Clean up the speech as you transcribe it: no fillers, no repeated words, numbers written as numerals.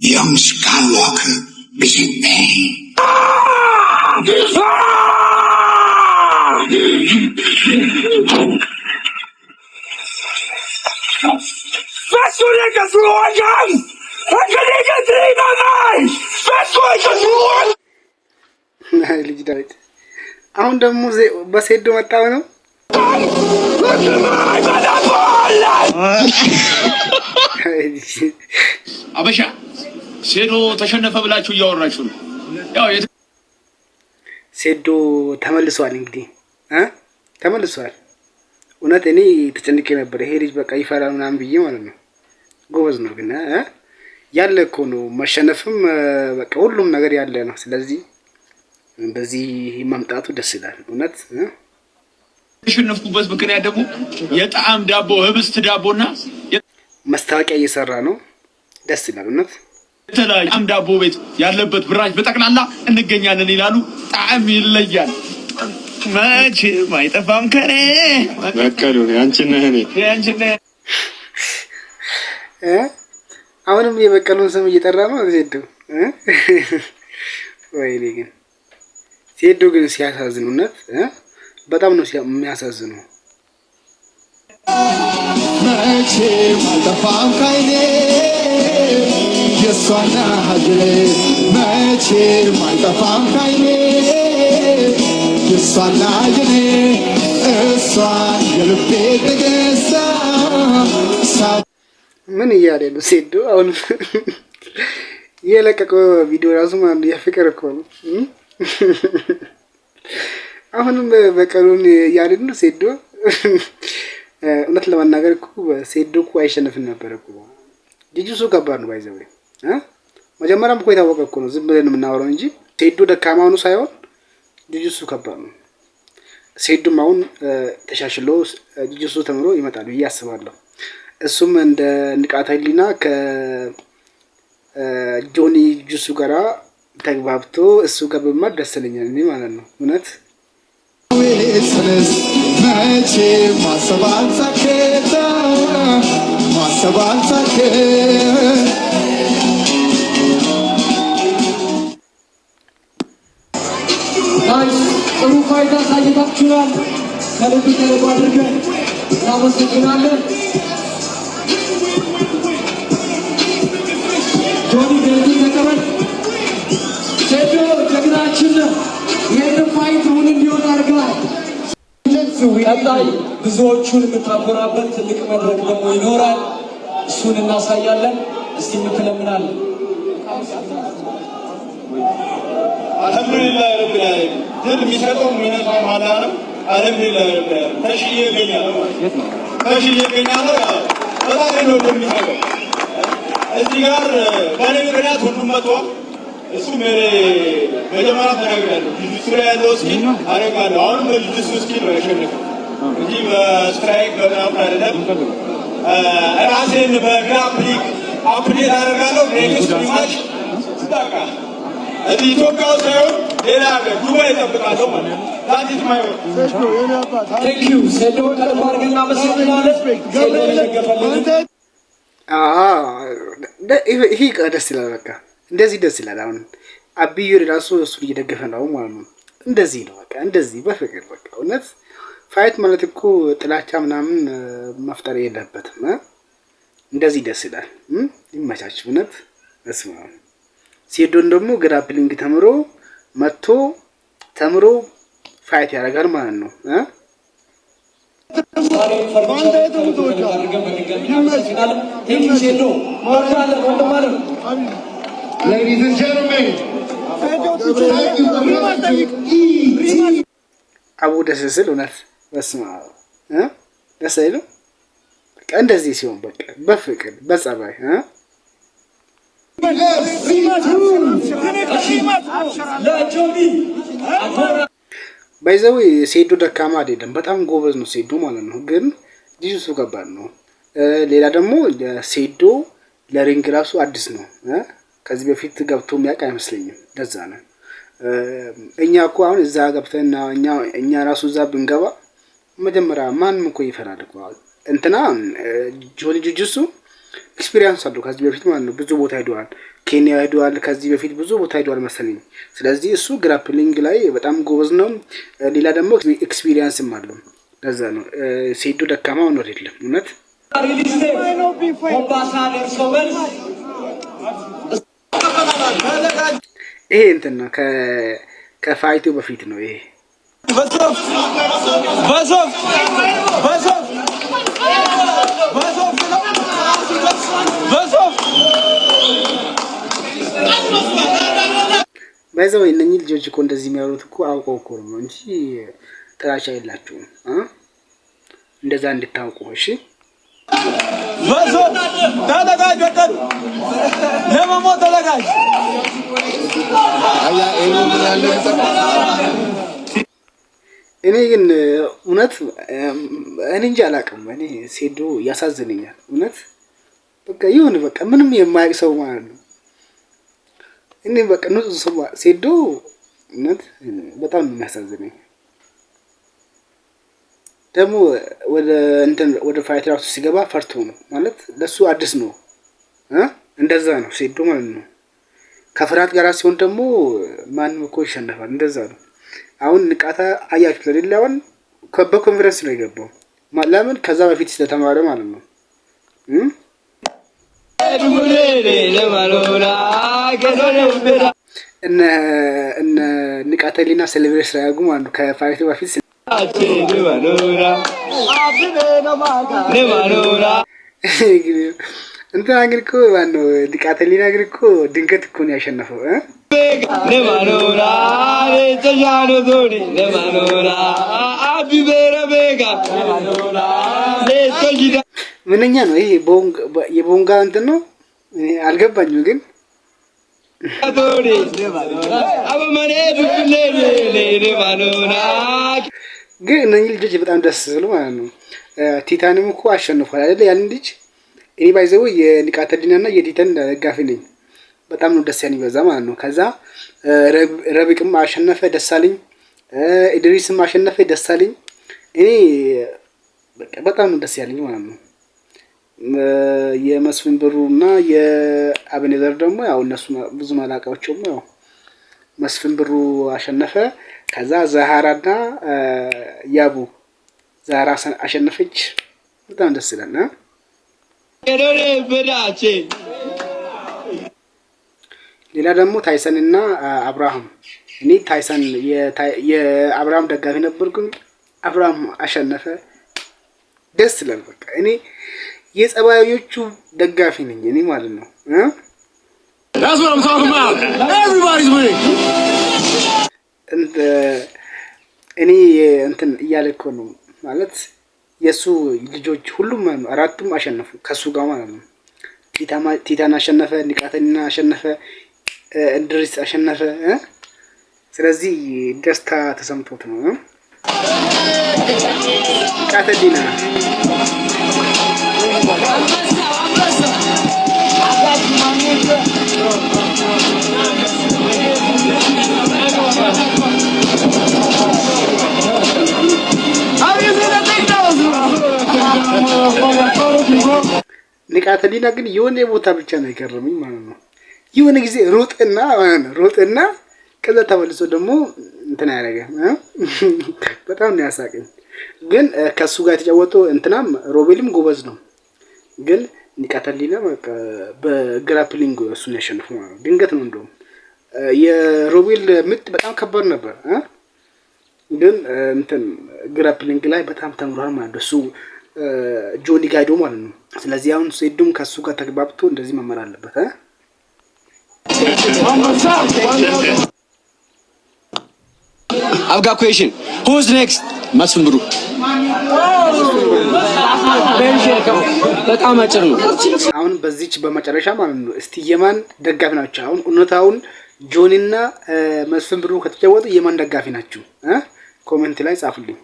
Young Skywalker is in pain. Festgelegt Florian! Festgelegt Nein! Festgelegt ናይ ልጅ ዳዊት አሁን ደግሞ በሴዶ መጣው ነው አበሻ ሴዶ ተሸነፈ ብላችሁ እያወራችሁ ነው። ያው ሴዶ ተመልሷል። እንግዲህ ተመልሷል። እውነት እኔ ተጨንቄ ነበር። ይሄ ልጅ በቃ ይፈራል ምናምን ብዬ ማለት ነው። ጎበዝ ነው ግን ያለ እኮ ነው መሸነፍም በቃ ሁሉም ነገር ያለ ነው። ስለዚህ በዚህ መምጣቱ ደስ ይላል። እውነት ተሸነፍኩበት ምክንያት ደግሞ የጣዕም ዳቦ ህብስት ዳቦና ማስታወቂያ እየሰራ ነው። ደስ ይላል። እውነት የተለያየ ዳቦ ቤት ያለበት ብራጅ በጠቅላላ እንገኛለን ይላሉ። ጣዕም ይለያል። መቼም አይጠፋም ከኔ በቀሉ ያንቺና እኔ አሁንም የበቀሉን ስም እየጠራ ነው ዜዶ። ወይኔ ግን ዜዶ ግን ሲያሳዝን እውነት በጣም ነው የሚያሳዝነው። መቼም አይጠፋም ከኔ የሷና ሀገሬ መቼም አይጠፋም ከኔ የሷና የኔ እሷን የልቤ ንግስት ምን እያለ ነው ሴዶ? አሁን የለቀቀው ቪዲዮ ራሱ ማለት የፍቅር እኮ ነው። አሁንም በቀሉን እያለ ነው ሴዶ። እውነት ለማናገር እኮ ሴዶ እኮ አይሸነፍም ነበር እኮ። ጂጂሱ ከባድ ነው ባይዘው። መጀመሪያም እኮ የታወቀ እኮ ነው። ዝም ብለን የምናወራው እንጂ ሴዶ ደካማ ሆኖ ሳይሆን ጂጂሱ ከባድ ነው። ሴዶም አሁን ተሻሽሎ ጂጂሱ ተምሮ ይመጣል ብዬ አስባለሁ። እሱም እንደ ንቃተ ህሊና ከጆኒ ጂጂሱ ጋራ ተግባብቶ እሱ ጋር በመማር ደስ ይለኛል እኔ ማለት ነው። እውነት መቼ ማሰባል ሳከታ ማሰባል ሳከ ጥሩ ፋይዳ ሳይታችኋል። ከልብ ከልብ አድርገን እናመሰግናለን። ጆኒ ቤቲ ተቀበል። ሴዶ ጀግናችን ይህን ፋይት እውን እንዲሆን አድርገዋል። ቀጣይ ብዙዎቹን የምታኮራበት ትልቅ መድረክ ደግሞ ይኖራል። እሱን እናሳያለን። እስቲ ምትለምናለን። አልሐምዱሊላህ ረብል ዓለሚን ድል የሚሰጠው የሚነሳው ማላ ነው። አልሐምዱሊላህ ረብል ዓለሚን ተሽዬ እገኛለሁ። በጣም ነው የሚሰጠው። እዚህ ጋር በእኔ ምክንያት ሁሉም መጥቷል። እሱም መጀመሪያ ተናግሬያለሁ። ጂጂሱ ላይ ያለው ስኪል አደርጋለሁ። አሁንም በጂጂሱ ስኪል ነው ያሸነፈው እንጂ በስትራይክ በምናምን አይደለም። ራሴን በግራፕሊንግ አፕዴት አደርጋለሁ። ኔክስት ማች ስታቃ እዚህ ኢትዮጵያ ውስጥ ሳይሆን ሌላ ሀገር ዱባይ እጠብቃለሁ ማለት ነው። ዛቲት ማይሆን ቴንክ ዩ ሴዶ ከልብ አድርገን እናመሰግናለን። ሴዶ የደገፈልን ይሄ ደስ ይላል። በቃ እንደዚህ ደስ ይላል። አሁን አብዩ ራሱ እሱን እየደገፈ ነው ማለት ነው። እንደዚህ ነው በቃ እንደዚህ በፍቅር በቃ እውነት ፋይት ማለት እኮ ጥላቻ ምናምን መፍጠር የለበትም። እንደዚህ ደስ ይላል። ይመቻች እውነት እስማ ሴዶን ደግሞ ግራፕሊንግ ተምሮ መጥቶ ተምሮ ፋይት ያደርጋል ማለት ነው። አቡ ደስ ሲል እውነት በስማ ደስ አይልም? በቃ እንደዚህ ሲሆን በቃ በፍቅር በጸባይ ባይዘው ሴዶ ደካማ አይደለም፣ በጣም ጎበዝ ነው ሴዶ ማለት ነው። ግን ጂጂሱ ከባድ ነው። ሌላ ደግሞ ሴዶ ለሪንግ ራሱ አዲስ ነው። ከዚህ በፊት ገብቶ የሚያውቅ አይመስለኝም። ለዛ ነው እኛ እኮ አሁን እዛ ገብተን እኛ ራሱ እዛ ብንገባ መጀመሪያ ማንም እኮ ይፈራል እኮ እንትና ጆኒ ጂጂሱ ኤክስፒሪየንስ አለው ከዚህ በፊት ማለት ነው። ብዙ ቦታ ሄዷል፣ ኬንያ ሄዷል፣ ከዚህ በፊት ብዙ ቦታ ሄዷል መሰለኝ። ስለዚህ እሱ ግራፕሊንግ ላይ በጣም ጎበዝ ነው። ሌላ ደግሞ ኤክስፒሪየንስም አለው። ለዛ ነው ሴዶ ደካማ ሆኖ አይደለም እውነት ይሄ እንትን ነው ከፋይቱ በፊት ነው ይሄ ባይዘው እነኚህ ልጆች እኮ እንደዚህ የሚያወሩት እኮ አውቀው እኮ ነው እንጂ ጥላቻ የላቸውም እንደዛ እንድታውቁ እሺ ተዘጋጅ ወጣት ለመሞት ተዘጋጅ እኔ ግን እውነት እኔ እንጃ አላውቅም። እኔ ሴዶ ያሳዝነኛል እውነት በቃ ይሁን በቃ ምንም የማያውቅ ሰው ማለት ነው። እኔ በቃ ንጹህ ሰው ሴዶ እውነት በጣም ነው የሚያሳዝነኝ። ደግሞ ወደ ፋይት ራሱ ሲገባ ፈርቶ ነው ማለት ለሱ አዲስ ነው እንደዛ ነው ሴዶ ማለት ነው። ከፍርሃት ጋር ሲሆን ደግሞ ማንም እኮ ይሸነፋል እንደዛ ነው። አሁን ንቃታ አያችሁ ለሌላውን በኮንፈረንስ ነው የገባው ለምን ከዛ በፊት ስለተማረ ማለት ነው። እነ ንቃተሊና ሴሌብሬት ያደርጉ ማለት ነው ከፋይቱ በፊት እንትና ግን እኮ ማነው ንቃተሊና ግን እኮ ድንገት እኮ ነው ያሸነፈው ምንኛ ነው ይሄ የቦንጋ እንትን ነው አልገባኝም ግን ግን እነኚህ ልጆች በጣም ደስ ስሉ ማለት ነው። ቲታንም እኮ አሸንፏል አይደል ያን ልጅ እኔ ባይዘው የንቃተሊናና የቲታን ደጋፊ ነኝ። በጣም ነው ደስ ያለኝ በዛ ማለት ነው። ከዛ ረቢቅም አሸነፈ ደሳለኝ፣ ኢድሪስም አሸነፈ ደሳለኝ። እኔ በጣም ነው ደስ ያለኝ ማለት ነው። የመስፍን ብሩና የአብኔዘር ደግሞ ያው እነሱ ብዙ ማላቃዎችም ያው መስፍን ብሩ አሸነፈ። ከዛ ዛሃራና ያቡ ዛሃራ አሸነፈች። በጣም ደስ ይላል። ሌላ ደግሞ ታይሰን እና አብርሃም እኔ ታይሰን የአብርሃም ደጋፊ ነበርኩኝ። አብርሃም አሸነፈ። ደስ ይላል። በቃ እኔ የጸባዮቹ ደጋፊ ነኝ እኔ ማለት ነው። That's what I'm talking about. Everybody's winning. እኔ እንትን እያለኮ ነው ማለት የሱ ልጆች ሁሉም ማለት ነው አራቱም አሸነፉ ከሱ ጋር ማለት ነው። ቲታን አሸነፈ፣ ንቃተሊና አሸነፈ፣ እንድሪስ አሸነፈ። ስለዚህ ደስታ ተሰምቶት ነው ንቃተሊና ንቃተሊና ግን የሆነ ቦታ ብቻ ነው የገረመኝ ማለት ነው። የሆነ ጊዜ ሮጥና ከዛ ተመልሶ ደግሞ እንትና ያደረገ በጣም ነው ያሳቀኝ። ግን ከሱ ጋር የተጫወተው እንትናም ሮቤልም ጎበዝ ነው። ግን ንቃተሊና በግራፕሊንግ እሱን ያሸነፈው ማለት ነው። ድንገት ነው እንደውም የሮቤል ምት በጣም ከባድ ነበር። ግን እንትን ግራፕሊንግ ላይ በጣም ተምሯል ማለት ነው እሱ ጆኒ ጋይዶ ማለት ነው። ስለዚህ አሁን ሴዶም ከሱ ጋር ተግባብቶ እንደዚህ መመር አለበት። I've got question. Who's next? መስፍን ብሩ በጣም አጭር ነው። አሁን በዚች በመጨረሻ ማለት ነው እስቲ የማን ደጋፊ ናቸው? አሁን እውነታውን ጆኒና መስፍን ብሩ ከተጫወቱ የማን ደጋፊ ናችሁ? ኮሜንት ላይ ጻፉልኝ።